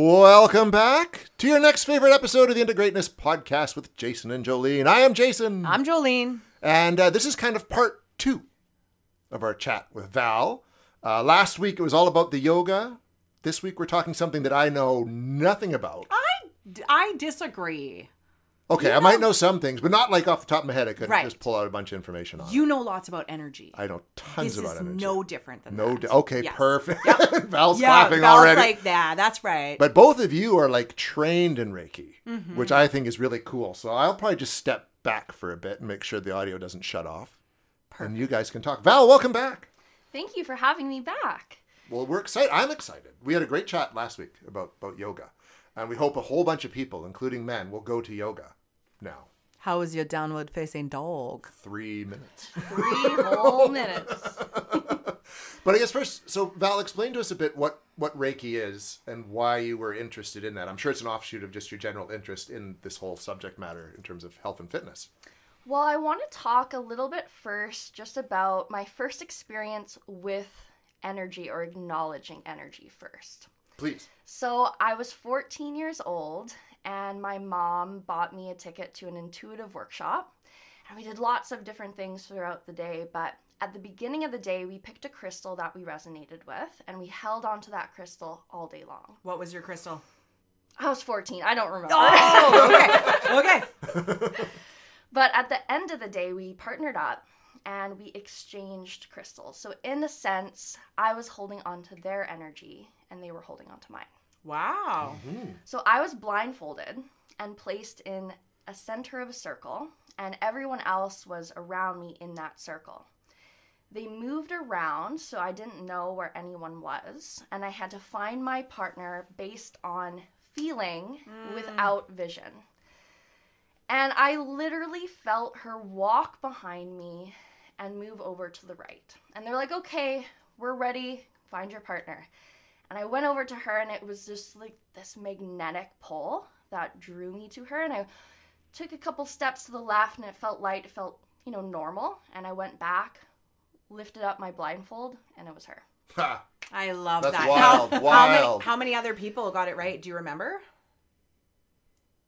Welcome back to your next favorite episode of the Into Greatness podcast with Jason and Jolene. I am Jason. I'm Jolene. And this is kind of part 2 of our chat with Val. Last week it was all about the yoga. This week we're talking something that I know nothing about. I disagree. Okay, I might know some things, but not like off the top of my head. I couldn't just pull out a bunch of information on it. You know lots about energy. I know tons about energy. This is no different than that. Okay, yes. Perfect. Yep. Val's clapping already. Val's like, yeah, that's right. But both of you are like trained in Reiki, which I think is really cool. So I'll probably just step back for a bit and make sure the audio doesn't shut off. Perfect. And you guys can talk. Val, welcome back. Thank you for having me back. Well, we're excited. I'm excited. We had a great chat last week about yoga. And we hope a whole bunch of people, including men, will go to yoga now. How is your downward facing dog? 3 minutes. 3 whole minutes. But I guess first, so Val, explain to us a bit what Reiki is and why you were interested in that. I'm sure it's an offshoot of just your general interest in this whole subject matter in terms of health and fitness. Well, I want to talk a little bit first just about my first experience with energy or acknowledging energy first. Please. So I was 14 years old and my mom bought me a ticket to an intuitive workshop. And we did lots of different things throughout the day, but at the beginning of the day, we picked a crystal that we resonated with, and we held on to that crystal all day long. What was your crystal? I was 14. I don't remember. Oh, okay. But at the end of the day, we partnered up and we exchanged crystals. So in a sense, I was holding on to their energy and they were holding on to mine. Wow. Mm-hmm. So I was blindfolded and placed in a center of a circle, and everyone else was around me in that circle. They moved around, so I didn't know where anyone was, and I had to find my partner based on feeling without vision. And I literally felt her walk behind me and move over to the right. And they're like, okay, we're ready, find your partner. And I went over to her, and it was just like this magnetic pull that drew me to her. And I took a couple steps to the left, and it felt light. It felt, normal. And I went back, lifted up my blindfold, and it was her. Ha! I love That's that. wild. How many other people got it right? Do you remember?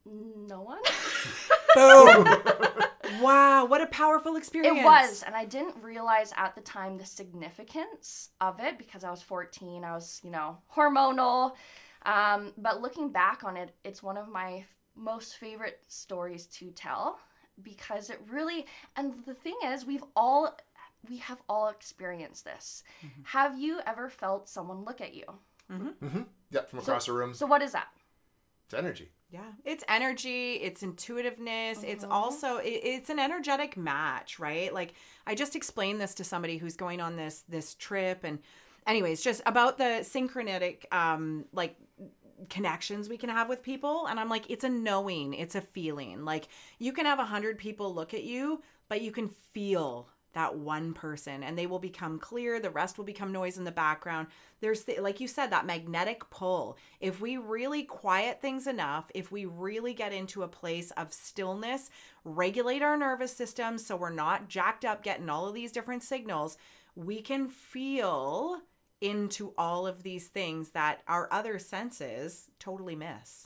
No one. Boom. Wow, what a powerful experience. It was, and I didn't realize at the time the significance of it because I was 14. I was, hormonal. But looking back on it, it's one of my most favorite stories to tell because it really, and the thing is, we have all experienced this. Mm-hmm. Have you ever felt someone look at you? Mm-hmm. Mm-hmm. Yep, from across the room. So what is that? It's energy. Yeah, it's energy, it's intuitiveness, it's also, it's an energetic match, right? Like, I just explained this to somebody who's going on this trip, and anyways, just about the synchronetic, connections we can have with people, and I'm like, it's a knowing, it's a feeling. Like, you can have 100 people look at you, but you can feel that one person, and they will become clear. The rest will become noise in the background. There's, like you said, that magnetic pull. If we really quiet things enough, if we really get into a place of stillness, regulate our nervous system so we're not jacked up getting all of these different signals, we can feel into all of these things that our other senses totally miss.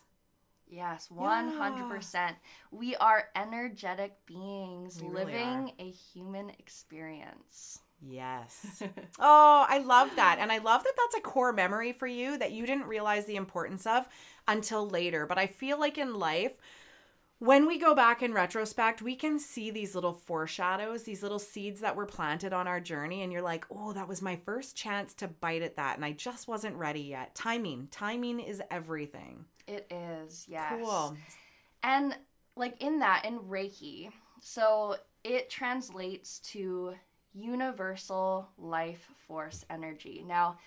Yes, 100%. Yeah. We are energetic beings living a human experience. Yes. Oh, I love that. And I love that that's a core memory for you that you didn't realize the importance of until later. But I feel like in life, when we go back in retrospect, we can see these little foreshadows, these little seeds that were planted on our journey. And you're like, oh, that was my first chance to bite at that. And I just wasn't ready yet. Timing is everything. It is, yes. Cool. And in Reiki, so it translates to universal life force energy. Now,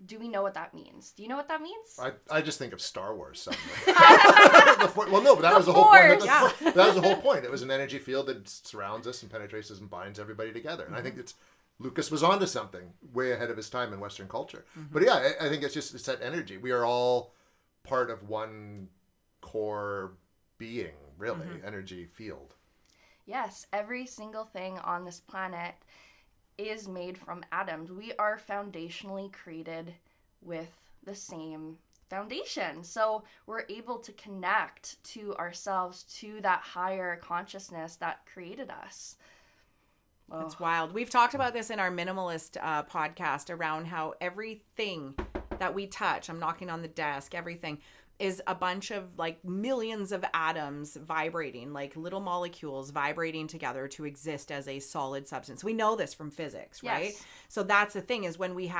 do we know what that means? Do you know what that means? I just think of Star Wars suddenly. Well, no, but that was the whole point. That was the whole point. It was an energy field that surrounds us and penetrates us and binds everybody together. And I think Lucas was onto something way ahead of his time in Western culture. Mm-hmm. But yeah, I think it's that energy. We are all part of one core being, really, energy field. Yes, every single thing on this planet is made from atoms. We are foundationally created with the same foundation. So we're able to connect to ourselves, to that higher consciousness that created us. Oh. It's wild. We've talked about this in our minimalist podcast around how everything that we touch, I'm knocking on the desk, everything is a bunch of like millions of atoms vibrating, like little molecules vibrating together to exist as a solid substance. We know this from physics, right? Yes. So that's the thing is when we've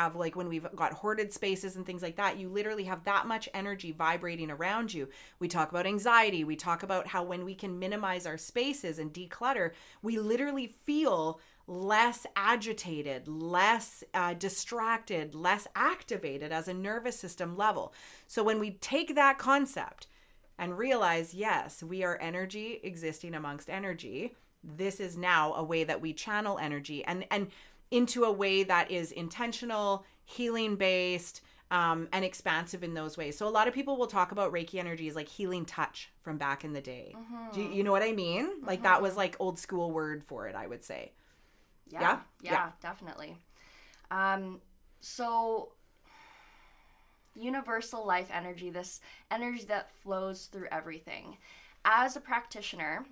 got hoarded spaces and things like that, you literally have that much energy vibrating around you. We talk about anxiety. We talk about how when we can minimize our spaces and declutter, we literally feel less agitated, less distracted, less activated as a nervous system level. So when we take that concept and realize, yes, we are energy existing amongst energy, this is now a way that we channel energy and into a way that is intentional, healing based, and expansive in those ways. So a lot of people will talk about Reiki energy as like healing touch from back in the day. Do you know what I mean? Like that was like old school word for it, I would say. Yeah, definitely. So universal life energy, this energy that flows through everything. As a practitioner,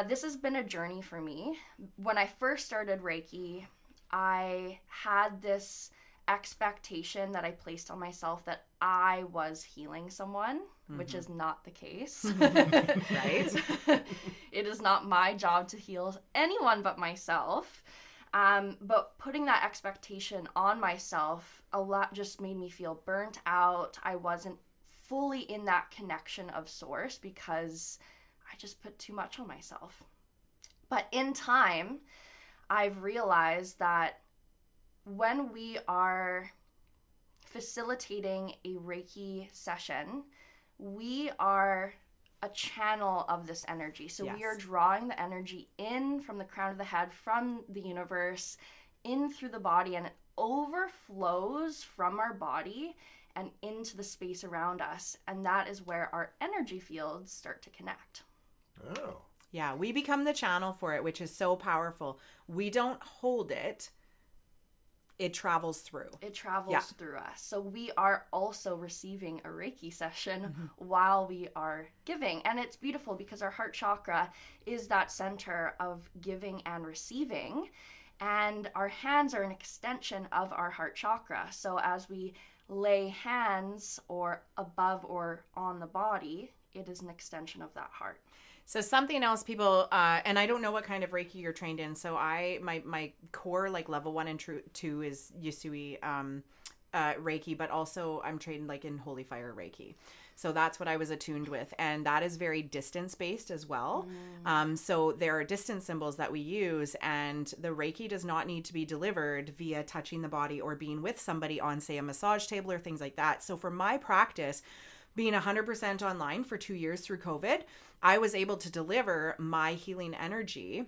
this has been a journey for me. When I first started Reiki, I had this expectation that I placed on myself that I was healing someone, which is not the case. Right? It is not my job to heal anyone but myself. But putting that expectation on myself a lot just made me feel burnt out. I wasn't fully in that connection of source because I just put too much on myself. But in time, I've realized that when we are facilitating a Reiki session, we are a channel of this energy. So we are drawing the energy in from the crown of the head, from the universe, in through the body, and it overflows from our body and into the space around us. And that is where our energy fields start to connect. Oh. Yeah, we become the channel for it, which is so powerful. We don't hold it. It travels through. It travels through us. So we are also receiving a Reiki session while we are giving. And it's beautiful because our heart chakra is that center of giving and receiving. And our hands are an extension of our heart chakra. So as we lay hands or above or on the body, it is an extension of that heart. So something else people, and I don't know what kind of Reiki you're trained in. So my core, like level 1 and 2 is Yusui Reiki, but also I'm trained like in Holy Fire Reiki. So that's what I was attuned with. And that is very distance based as well. So there are distance symbols that we use, and the Reiki does not need to be delivered via touching the body or being with somebody on, say, a massage table or things like that. So for my practice, being 100% online for 2 years through COVID, I was able to deliver my healing energy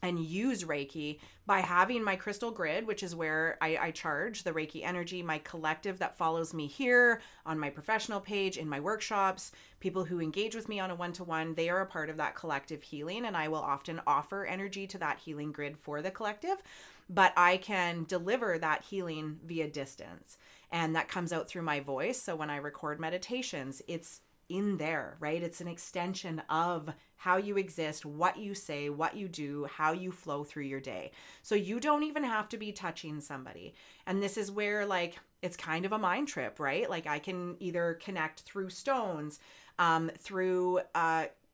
and use Reiki by having my crystal grid, which is where I charge the Reiki energy, my collective that follows me here on my professional page, in my workshops, people who engage with me on a one-to-one, they are a part of that collective healing. And I will often offer energy to that healing grid for the collective, but I can deliver that healing via distance. And that comes out through my voice. So when I record meditations, it's in there, right? It's an extension of how you exist, what you say, what you do, how you flow through your day. So you don't even have to be touching somebody. And this is where like, it's kind of a mind trip, right? Like I can either connect through stones, through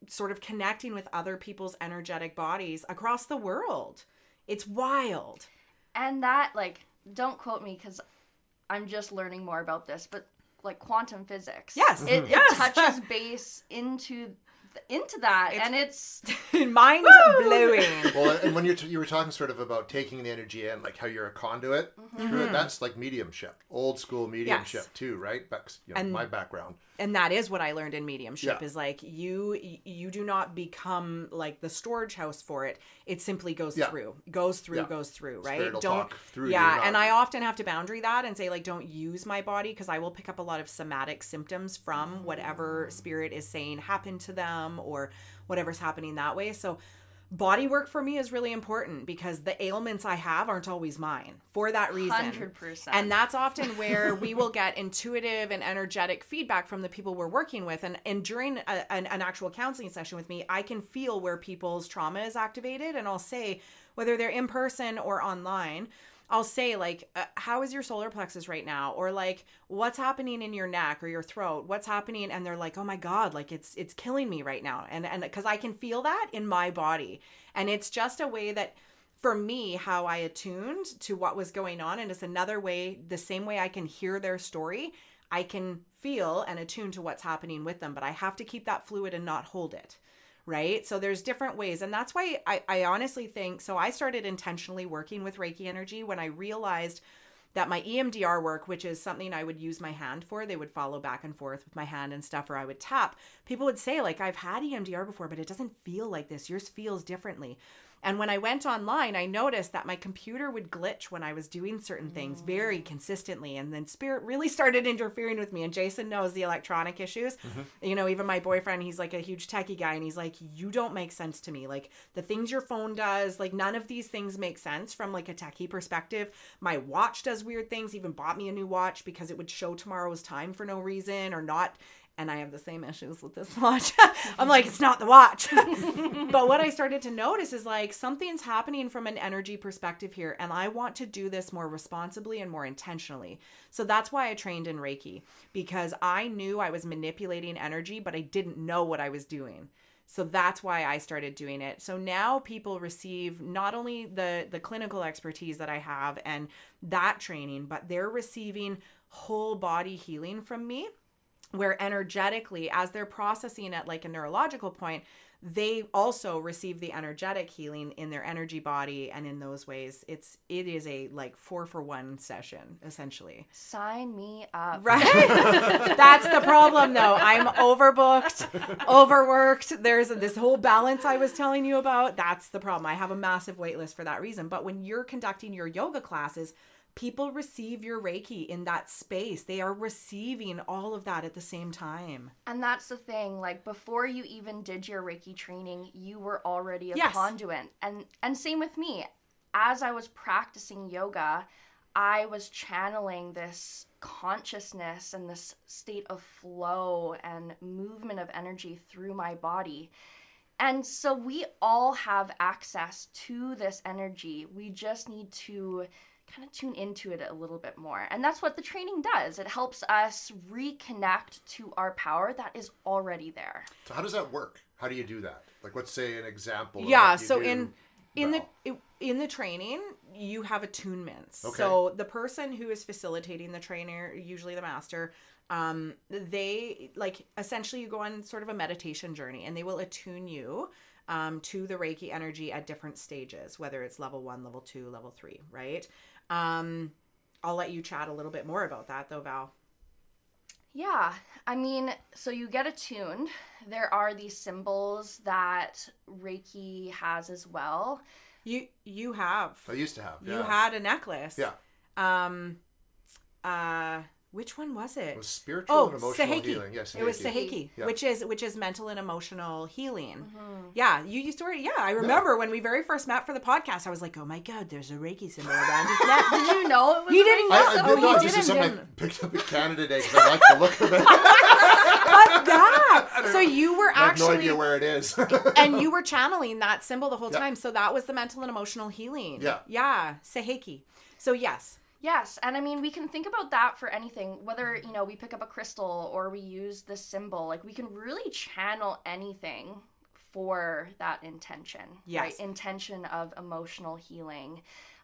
sort of connecting with other people's energetic bodies across the world. It's wild. And that, like, don't quote me because I'm just learning more about this, but like quantum physics. Yes. It touches base into that, and it's mind blowing. Well, and when you were talking sort of about taking the energy in, like how you're a conduit through it, that's like mediumship, old school mediumship too, right? But, my background. And that is what I learned in mediumship is like you do not become like the storage house for it. It simply goes through, right? Spirit will talk through you, and I often have to boundary that and say like, don't use my body because I will pick up a lot of somatic symptoms from whatever spirit is saying happened to them or whatever's happening that way. So Body work for me is really important because the ailments I have aren't always mine for that reason. 100%. And that's often where we will get intuitive and energetic feedback from the people we're working with. And during an actual counseling session with me, I can feel where people's trauma is activated. And I'll say, whether they're in person or online, I'll say like, how is your solar plexus right now? Or like, what's happening in your neck or your throat? What's happening? And they're like, oh my God, like it's killing me right now. And because I can feel that in my body. And it's just a way that for me, how I attuned to what was going on. And it's another way, the same way I can hear their story, I can feel and attune to what's happening with them. But I have to keep that fluid and not hold it. Right? So there's different ways. And that's why I honestly think, so I started intentionally working with Reiki energy when I realized that my EMDR work, which is something I would use my hand for, they would follow back and forth with my hand and stuff, or I would tap. People would say like, I've had EMDR before, but it doesn't feel like this. Yours feels differently. And when I went online, I noticed that my computer would glitch when I was doing certain things very consistently. And then spirit really started interfering with me. And Jason knows the electronic issues. You know, even my boyfriend, he's like a huge techie guy. And he's like, you don't make sense to me. Like the things your phone does, like none of these things make sense from like a techie perspective. My watch does weird things. He even bought me a new watch because it would show tomorrow's time for no reason or not. And I have the same issues with this watch. I'm like, it's not the watch. But what I started to notice is like something's happening from an energy perspective here. And I want to do this more responsibly and more intentionally. So that's why I trained in Reiki, because I knew I was manipulating energy, but I didn't know what I was doing. So that's why I started doing it. So now people receive not only the clinical expertise that I have and that training, but they're receiving whole body healing from me, where energetically, as they're processing at like a neurological point, they also receive the energetic healing in their energy body. And in those ways, it is a like 4-for-1 session, essentially. Sign me up. Right? That's the problem though. I'm overbooked, overworked. There's this whole balance I was telling you about. That's the problem. I have a massive wait list for that reason. But when you're conducting your yoga classes, people receive your Reiki in that space. They are receiving all of that at the same time. And that's the thing, like before you even did your Reiki training, you were already a conduit. And same with me. As I was practicing yoga, I was channeling this consciousness and this state of flow and movement of energy through my body. And so we all have access to this energy. We just need to kind of tune into it a little bit more. And that's what the training does. It helps us reconnect to our power that is already there. So how does that work? How do you do that? Like, let's say an example. Yeah, so in the training, you have attunements. Okay. So the person who is facilitating the trainer, usually the master, they like essentially you go on sort of a meditation journey and they will attune you to the Reiki energy at different stages, whether it's level 1, level 2, level 3, right? I'll let you chat a little bit more about that though, Val. Yeah, I mean, so you get attuned. There are these symbols that Reiki has as well. You have. I used to have. Yeah. You had a necklace. Yeah. Which one was it? It was spiritual and emotional Saheiki. healing. Yes, it was Saheiki, yeah. which is mental and emotional healing. Yeah, you used to. Yeah, I remember when we very first met for the podcast. I was like, oh my God, there's a Reiki symbol around his neck. Did you know it was? He didn't know. I did not. This is something I picked up in Canada Day because I like the look of it. But that. So you were I actually have no idea where it is. and you were channeling that symbol the whole time. So that was the mental and emotional healing. Yeah. Yeah, Saheiki. So yes. Yes, and I mean, we can think about that for anything, whether, you know, we pick up a crystal or we use this symbol, like we can really channel anything for that intention, yes. Right? Intention of emotional healing,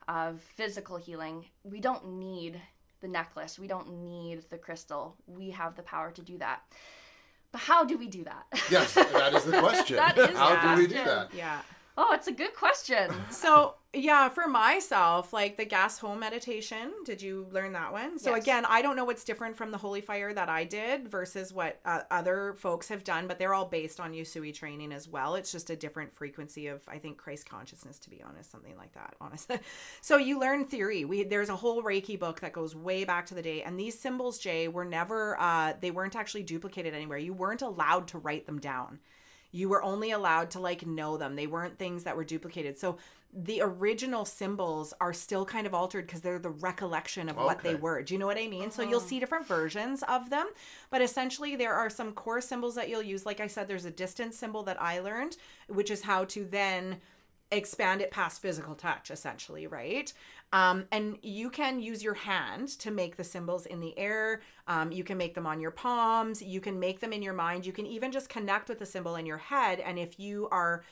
of physical healing. We don't need the necklace. We don't need the crystal. We have the power to do that. But how do we do that? Yes, that is the question. How do we do that? Yeah. Oh, it's a good question. So, yeah, for myself, like the gas home meditation, did you learn that one? So Yes. again, I don't know what's different from the Holy Fire that I did versus what other folks have done, but they're all based on Usui training as well. It's just a different frequency of, I think, Christ consciousness, to be honest, something like that, honestly. So you learn theory. There's a whole Reiki book that goes way back to the day, and these symbols, Jay, were never, they weren't actually duplicated anywhere. You weren't allowed to write them down. You were only allowed to like know them. They weren't things that were duplicated. So the original symbols are still kind of altered because they're the recollection of what they were. Do you know what I mean? So you'll see different versions of them, but essentially there are some core symbols that you'll use. Like I said, there's a distance symbol that I learned, which is how to then expand it past physical touch, essentially, right? And you can use your hand to make the symbols in the air. You can make them on your palms. You can make them in your mind. You can even just connect with the symbol in your head. And if you are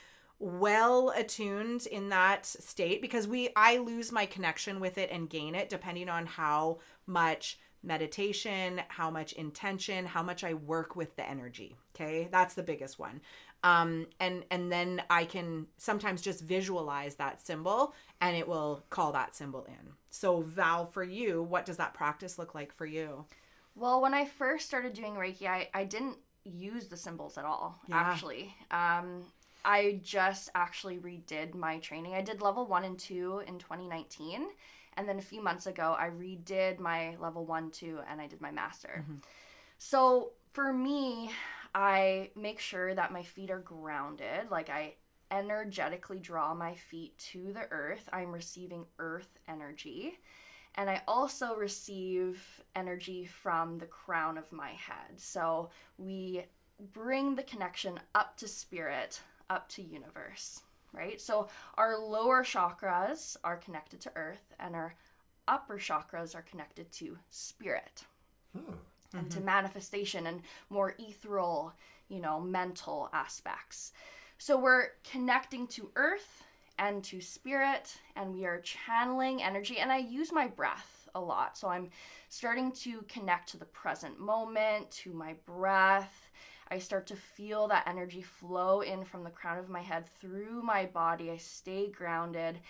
well attuned in that state, because I lose my connection with it and gain it depending on how much meditation, how much intention, how much I work with the energy. Okay. That's the biggest one. And then I can sometimes just visualize that symbol and it will call that symbol in. So Val, for you, what does that practice look like for you? Well, when I first started doing Reiki, I didn't use the symbols at all, actually. I just actually redid my training. I did level 1 and 2 in 2019. And then a few months ago, I redid my level 1, 2, and I did my master. Mm-hmm. So for me, I make sure that my feet are grounded. Like I energetically draw my feet to the earth. I'm receiving earth energy. And I also receive energy from the crown of my head. So we bring the connection up to spirit, up to universe, right? So our lower chakras are connected to earth and our upper chakras are connected to spirit and to manifestation and more ethereal, mental aspects. So we're connecting to earth and to spirit, and we are channeling energy. And I use my breath a lot. So I'm starting to connect to the present moment, to my breath. I start to feel that energy flow in from the crown of my head through my body. I stay grounded.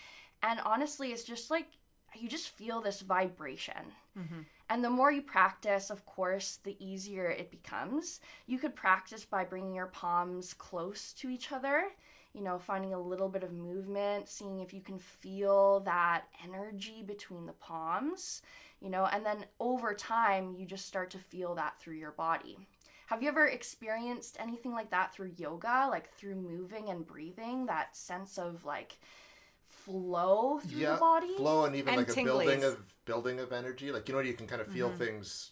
And honestly, it's just like you just feel this vibration. Mm-hmm. And the more you practice, of course, the easier it becomes. You could practice by bringing your palms close to each other, finding a little bit of movement, seeing if you can feel that energy between the palms, and then over time, you just start to feel that through your body. Have you ever experienced anything like that through yoga, like through moving and breathing, that sense of like flow through the body? Flow and even like a building of energy. Like, you can kind of feel things,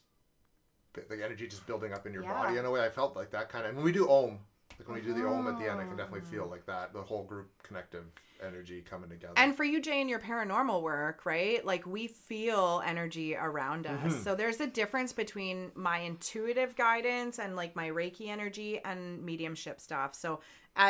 the energy just building up in your body. In a way, I felt like that kind of, and when we do Om, like when we do the Om at the end, I can definitely feel like that, the whole group connective energy coming together. And for you, Jay, in your paranormal work, right? Like we feel energy around us. Mm-hmm. So there's a difference between my intuitive guidance and like my Reiki energy and mediumship stuff. So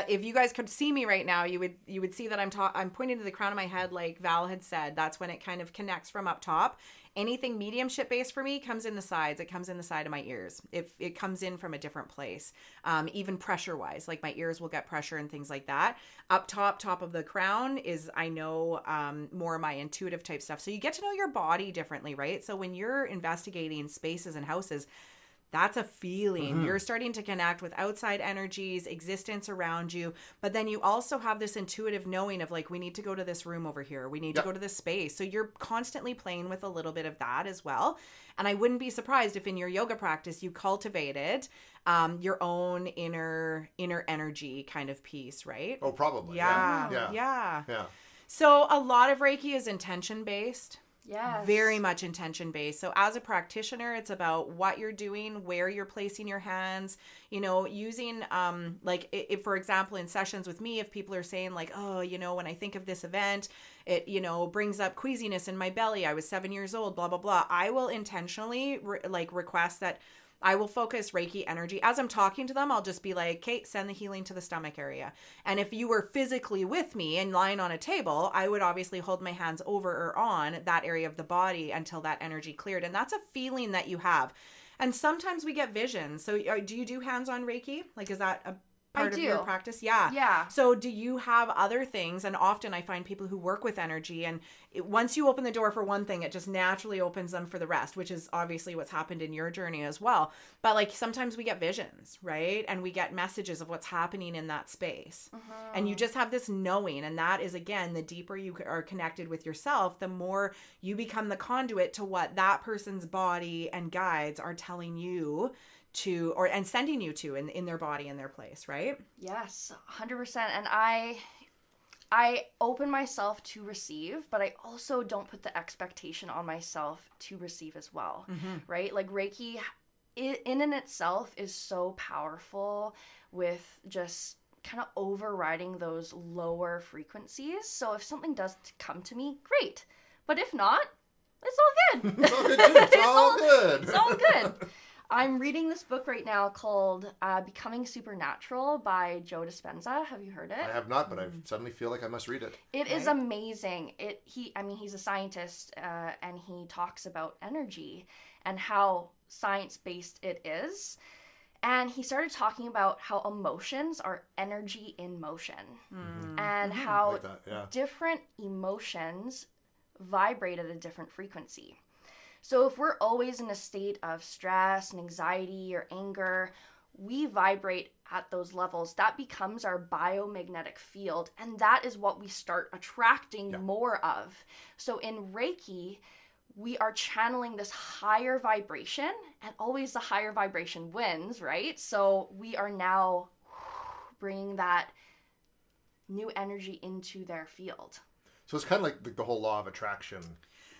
if you guys could see me right now, you would see that I'm pointing to the crown of my head, like Val had said. That's when it kind of connects from up top. Anything mediumship based for me comes in the sides. It comes in the side of my ears. It comes in from a different place. Even pressure wise, like my ears will get pressure and things like that. Up top of the crown is, I know, more of my intuitive type stuff. So you get to know your body differently, right? So when you're investigating spaces and houses, that's a feeling. Mm-hmm. You're starting to connect with outside energies, existence around you. But then you also have this intuitive knowing of like, we need to go to this room over here. We need to go to this space. So you're constantly playing with a little bit of that as well. And I wouldn't be surprised if in your yoga practice, you cultivated your own inner energy kind of piece, right? Oh, probably. Yeah. So a lot of Reiki is intention based. Yes. Very much intention based. So as a practitioner, it's about what you're doing, where you're placing your hands, using, like if, for example, in sessions with me, if people are saying like, oh, when I think of this event, it, brings up queasiness in my belly. I was 7 years old, blah, blah, blah. I will intentionally request that I will focus Reiki energy. As I'm talking to them, I'll just be like, Kate, send the healing to the stomach area. And if you were physically with me and lying on a table, I would obviously hold my hands over or on that area of the body until that energy cleared. And that's a feeling that you have. And sometimes we get visions. So do you do hands-on Reiki? Like, is that a part of your practice? Yeah. So do you have other things? And often I find people who work with energy, and once you open the door for one thing, it just naturally opens them for the rest, which is obviously what's happened in your journey as well. But like sometimes we get visions, right? And we get messages of what's happening in that space. Mm-hmm. And you just have this knowing. And that is, again, the deeper you are connected with yourself, the more you become the conduit to what that person's body and guides are telling you to, and sending you to in their body, in their place, right? Yes, 100%. And I open myself to receive, but I also don't put the expectation on myself to receive as well, right? Like Reiki in and itself is so powerful with just kind of overriding those lower frequencies. So if something does come to me, great. But if not, it's all good. It's all good too. It's all good. It's all good. I'm reading this book right now called Becoming Supernatural by Joe Dispenza. Have you heard it? I have not, but I suddenly feel like I must read it. It is amazing. He's a scientist, and he talks about energy and how science-based it is. And he started talking about how emotions are energy in motion, and how different emotions vibrate at a different frequency. So if we're always in a state of stress and anxiety or anger, we vibrate at those levels. That becomes our biomagnetic field, and that is what we start attracting more of. So in Reiki, we are channeling this higher vibration, and always the higher vibration wins, right? So we are now bringing that new energy into their field. So it's kind of like the whole law of attraction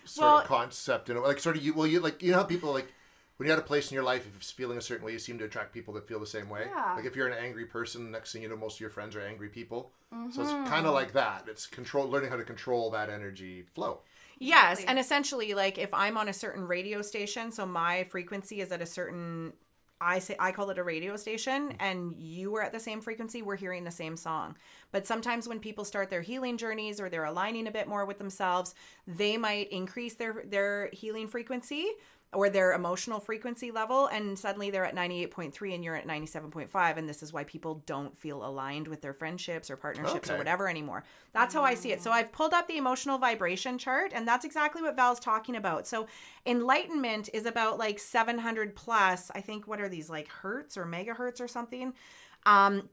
sort of concept, and like sort of you know how people like when you're at a place in your life, if it's feeling a certain way, you seem to attract people that feel the same way. Like if you're an angry person, next thing you know, most of your friends are angry people. So it's kind of like that. It's learning how to control that energy flow. Yes, Exactly. and essentially, like if I'm on a certain radio station, so my frequency is at a certain, I call it a radio station, and you are at the same frequency, we're hearing the same song. But sometimes when people start their healing journeys or they're aligning a bit more with themselves, they might increase their healing frequency or their emotional frequency level, and suddenly they're at 98.3 and you're at 97.5, and this is why people don't feel aligned with their friendships or partnerships or whatever anymore. That's how I see it. So I've pulled up the emotional vibration chart, and that's exactly what Val's talking about. So enlightenment is about like 700 plus, I think, what are these, like hertz or megahertz or something?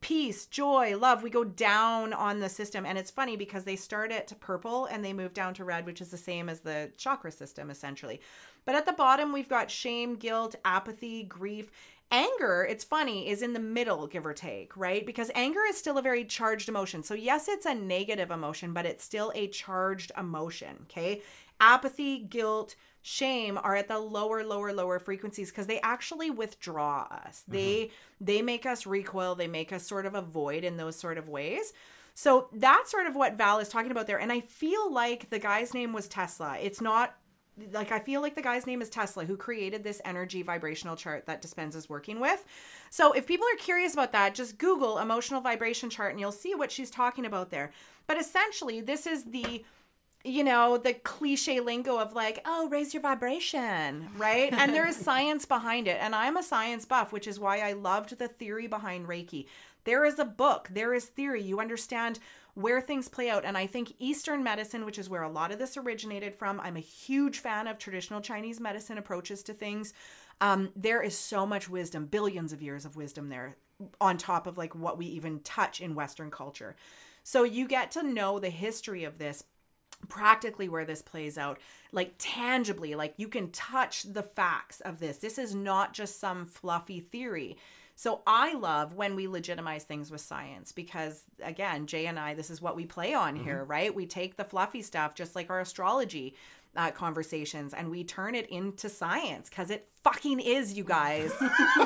Peace, joy, love, we go down on the system. And it's funny because they start at purple and they move down to red, which is the same as the chakra system essentially. But at the bottom, we've got shame, guilt, apathy, grief. Anger, it's funny, is in the middle, give or take, right? Because anger is still a very charged emotion. So yes, it's a negative emotion, but it's still a charged emotion, okay? Apathy, guilt, shame are at the lower frequencies because they actually withdraw us. They make us recoil. They make us sort of avoid in those sort of ways. So that's sort of what Val is talking about there. And I feel like the guy's name was Tesla. It's not like, I feel like the guy's name is Tesla, who created this energy vibrational chart that Dispenza is working with. So if people are curious about that, just Google emotional vibration chart and you'll see what she's talking about there. But essentially, this is the cliche lingo of like, oh, raise your vibration, right? And there is science behind it. And I'm a science buff, which is why I loved the theory behind Reiki. There is a book, there is theory. You understand where things play out. And I think Eastern medicine, which is where a lot of this originated from, I'm a huge fan of traditional Chinese medicine approaches to things. There is so much wisdom, billions of years of wisdom there on top of like what we even touch in Western culture. So you get to know the history of this, practically where this plays out, like tangibly, like you can touch the facts of this. This is not just some fluffy theory. So I love when we legitimize things with science because, again, Jay and I, this is what we play on here, right? We take the fluffy stuff, just like our astrology conversations, and we turn it into science because it fucking is, you guys.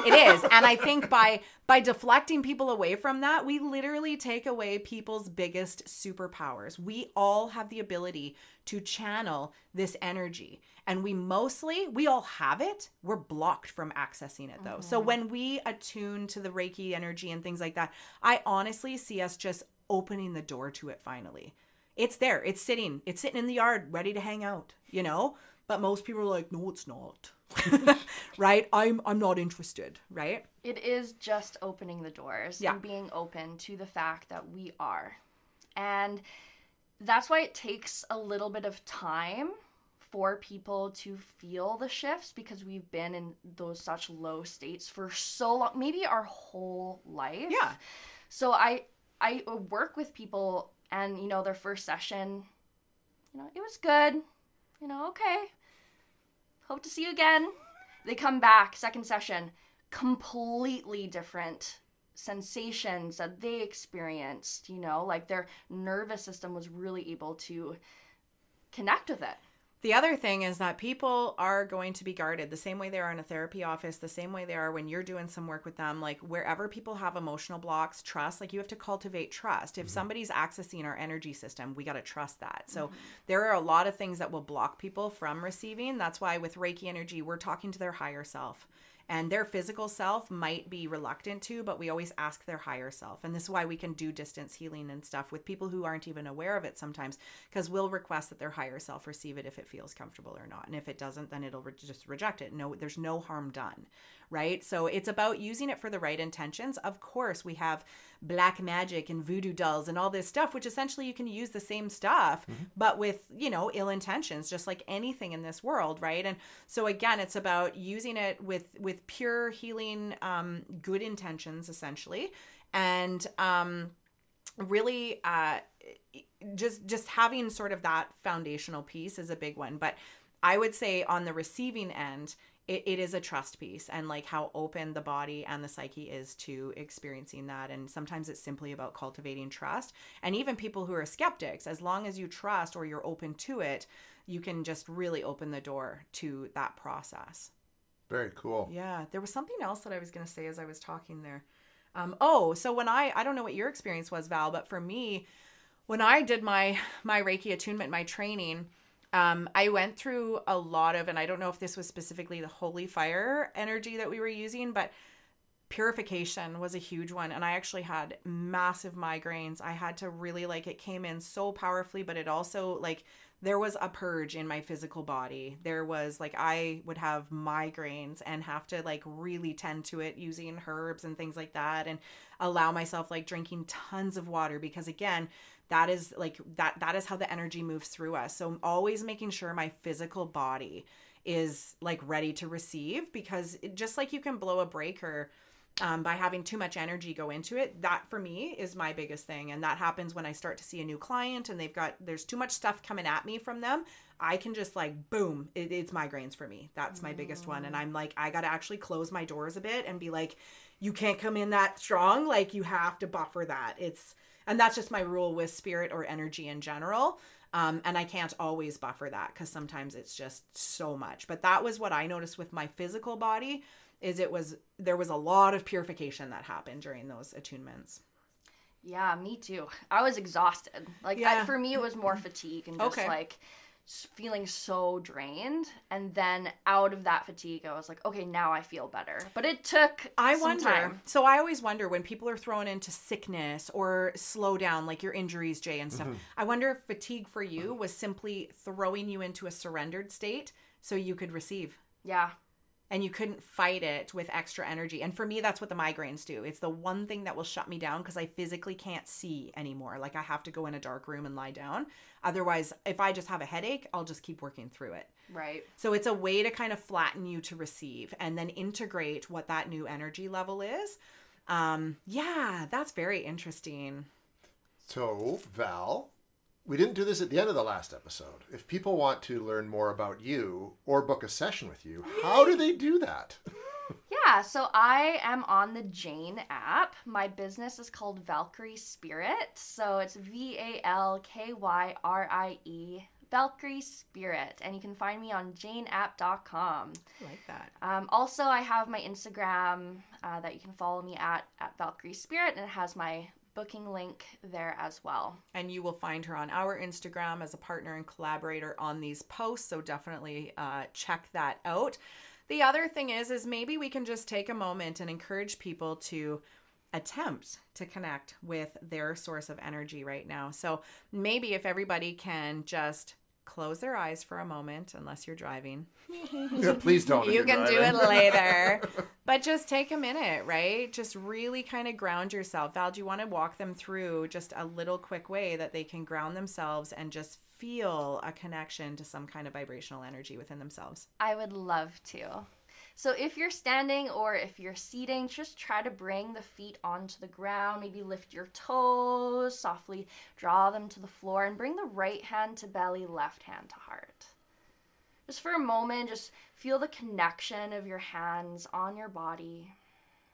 It is. And I think by deflecting people away from that, we literally take away people's biggest superpowers. We all have the ability to channel this energy. And we all have it. We're blocked from accessing it though. So when we attune to the Reiki energy and things like that, I honestly see us just opening the door to it finally. It's there. It's sitting in the yard ready to hang out, But most people are like, no, it's not. Right? I'm not interested, right? It is just opening the doors and being open to the fact that we are. And that's why it takes a little bit of time for people to feel the shifts because we've been in those such low states for so long, maybe our whole life. Yeah. So I work with people and, their first session, it was good, okay, hope to see you again. They come back, second session, completely different sensations that they experienced, you know, like their nervous system was really able to connect with it. The other thing is that people are going to be guarded the same way they are in a therapy office, the same way they are when you're doing some work with them. Like wherever people have emotional blocks, trust, like you have to cultivate trust. If somebody's accessing our energy system, we got to trust that. So there are a lot of things that will block people from receiving. That's why with Reiki energy, we're talking to their higher self. And their physical self might be reluctant to, but we always ask their higher self. And this is why we can do distance healing and stuff with people who aren't even aware of it sometimes, because we'll request that their higher self receive it if it feels comfortable or not. And if it doesn't, then it'll just reject it. No, there's no harm done, right? So it's about using it for the right intentions. Of course, we have black magic and voodoo dolls and all this stuff, which essentially you can use the same stuff, but with, you know, ill intentions, just like anything in this world, right? And so again, it's about using it with pure healing, good intentions, essentially, and really just having sort of that foundational piece is a big one. But I would say on the receiving end, it is a trust piece, and like how open the body and the psyche is to experiencing that. And sometimes it's simply about cultivating trust. And even people who are skeptics, as long as you trust or you're open to it, you can just really open the door to that process. Very cool. Yeah. There was something else that I was going to say as I was talking there. So when I don't know what your experience was, Val, but for me, when I did my Reiki attunement, my training, I went through a lot of, and I don't know if this was specifically the holy fire energy that we were using, but purification was a huge one. And I actually had massive migraines. I had to really it came in so powerfully, but it also there was a purge in my physical body. There was I would have migraines and have to really tend to it using herbs and things like that, and allow myself drinking tons of water, because again, that is that is how the energy moves through us. So always making sure my physical body is ready to receive, because just like you can blow a breaker by having too much energy go into it, that for me is my biggest thing. And that happens when I start to see a new client and there's too much stuff coming at me from them. I can just boom, it's migraines for me. That's my biggest one. And I'm I got to actually close my doors a bit and be you can't come in that strong. You have to buffer that. And that's just my rule with spirit or energy in general. And I can't always buffer that, because sometimes it's just so much. But that was what I noticed with my physical body, is there was a lot of purification that happened during those attunements. Yeah, me too. I was exhausted. For me, it was more fatigue and just feeling so drained. And then out of that fatigue, I was okay, now I feel better. But it took some time. So I always wonder when people are thrown into sickness or slow down, your injuries, Jay, and stuff. I wonder if fatigue for you was simply throwing you into a surrendered state so you could receive. Yeah. And you couldn't fight it with extra energy. And for me, that's what the migraines do. It's the one thing that will shut me down, because I physically can't see anymore. I have to go in a dark room and lie down. Otherwise, if I just have a headache, I'll just keep working through it. Right. So it's a way to kind of flatten you to receive and then integrate what that new energy level is. Yeah, that's very interesting. So, Val, we didn't do this at the end of the last episode. If people want to learn more about you or book a session with you, how do they do that? Yeah, so I am on the Jane app. My business is called Valkyrie Spirit. So it's Valkyrie, Valkyrie Spirit. And you can find me on janeapp.com. I like that. Also, I have my Instagram that you can follow me at Valkyrie Spirit, and it has my booking link there as well. And you will find her on our Instagram as a partner and collaborator on these posts, so definitely check that out. The other thing is maybe we can just take a moment and encourage people to attempt to connect with their source of energy right now. So maybe if everybody can just close their eyes for a moment, unless you're driving. Yeah, please don't. You can do it later. But just take a minute, right? Just really kind of ground yourself. Val, do you want to walk them through just a little quick way that they can ground themselves and just feel a connection to some kind of vibrational energy within themselves? I would love to. So if you're standing or if you're seating, just try to bring the feet onto the ground. Maybe lift your toes, softly draw them to the floor, and bring the right hand to belly, left hand to heart. Just for a moment, just feel the connection of your hands on your body.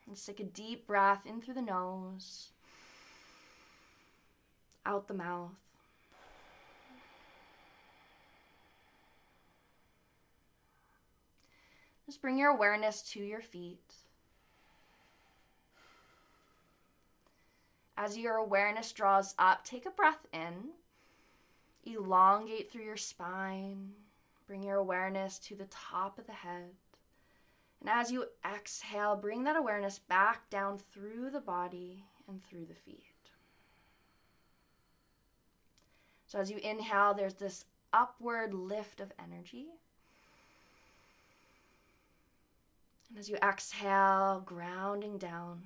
Let's take a deep breath in through the nose, out the mouth. Just bring your awareness to your feet. As your awareness draws up, take a breath in. Elongate through your spine. Bring your awareness to the top of the head. And as you exhale, bring that awareness back down through the body and through the feet. So as you inhale, there's this upward lift of energy. And as you exhale, grounding down.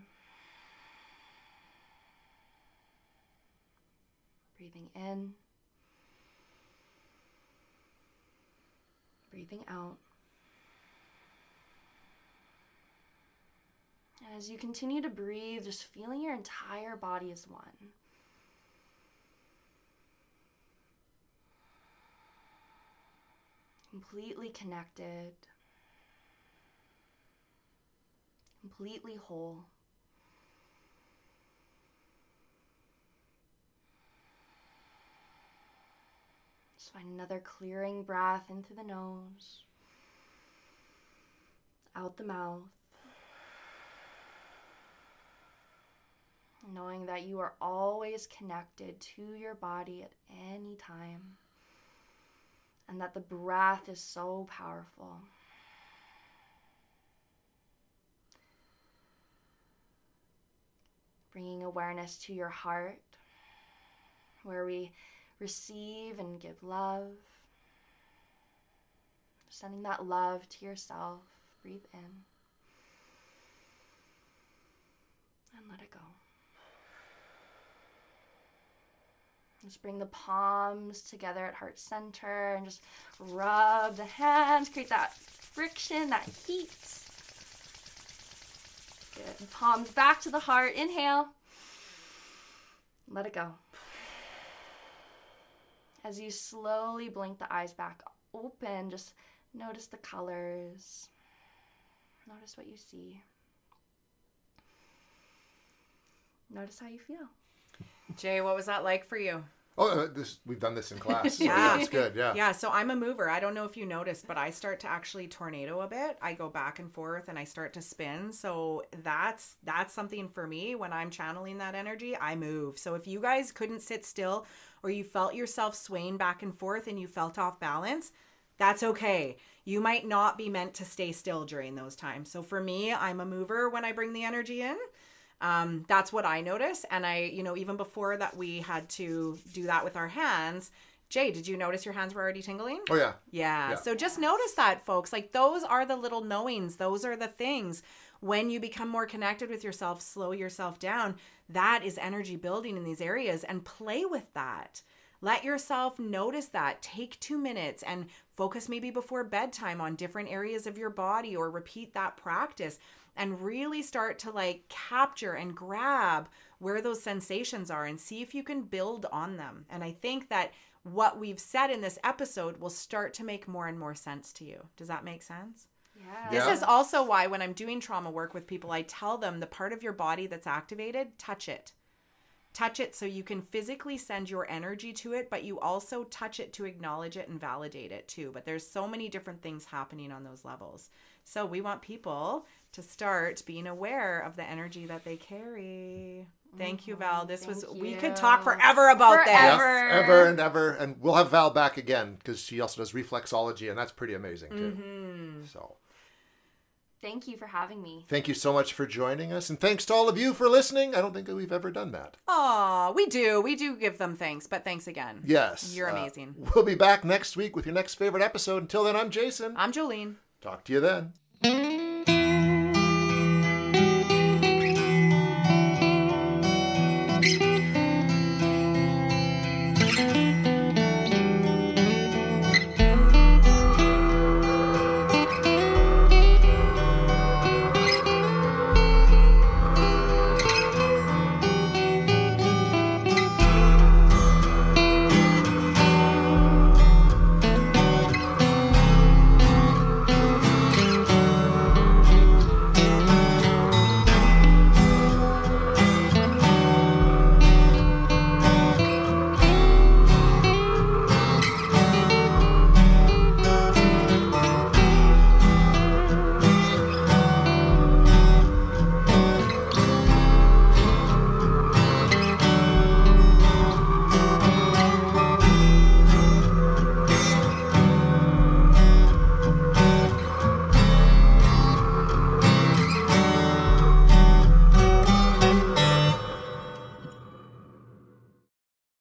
Breathing in. Breathing out. As you continue to breathe, just feeling your entire body as one. Completely connected. Completely whole. Just find another clearing breath in through the nose, out the mouth. Knowing that you are always connected to your body at any time, and that the breath is so powerful. Bringing awareness to your heart, where we receive and give love. Sending that love to yourself. Breathe in. And let it go. Just bring the palms together at heart center and just rub the hands. Create that friction, that heat. Good. Palms back to the heart. Inhale. Let it go. As you slowly blink the eyes back open, just notice the colors. Notice what you see. Notice how you feel. Jay, what was that like for you? Oh, we've done this in class. So Yeah. it's good. Yeah. Yeah, so I'm a mover. I don't know if you noticed, but I start to actually tornado a bit. I go back and forth and I start to spin. So that's something for me. When I'm channeling that energy, I move. So if you guys couldn't sit still or you felt yourself swaying back and forth and you felt off balance, that's okay. You might not be meant to stay still during those times. So for me, I'm a mover when I bring the energy in. That's what I notice. And even before that, we had to do that with our hands. Jay, did you notice your hands were already tingling? Oh, yeah. Yeah. So just notice that, folks. Like, those are the little knowings. Those are the things. When you become more connected with yourself, slow yourself down. That is energy building in these areas, and play with that. Let yourself notice that. Take 2 minutes and focus maybe before bedtime on different areas of your body, or repeat that practice and really start to capture and grab where those sensations are and see if you can build on them. And I think that what we've said in this episode will start to make more and more sense to you. Does that make sense? Yeah. This is also why when I'm doing trauma work with people, I tell them the part of your body that's activated, touch it. Touch it so you can physically send your energy to it, but you also touch it to acknowledge it and validate it too. But there's so many different things happening on those levels. So we want people to start being aware of the energy that they carry. Thank you, Val. We could talk forever about this. Yes, ever and ever. And we'll have Val back again because she also does reflexology, and that's pretty amazing too. Mm-hmm. So thank you for having me. Thank you so much for joining us. And thanks to all of you for listening. I don't think that we've ever done that. Aw, we do. We do give them thanks, but thanks again. Yes. You're amazing. We'll be back next week with your next favorite episode. Until then, I'm Jason. I'm Jolene. Talk to you then.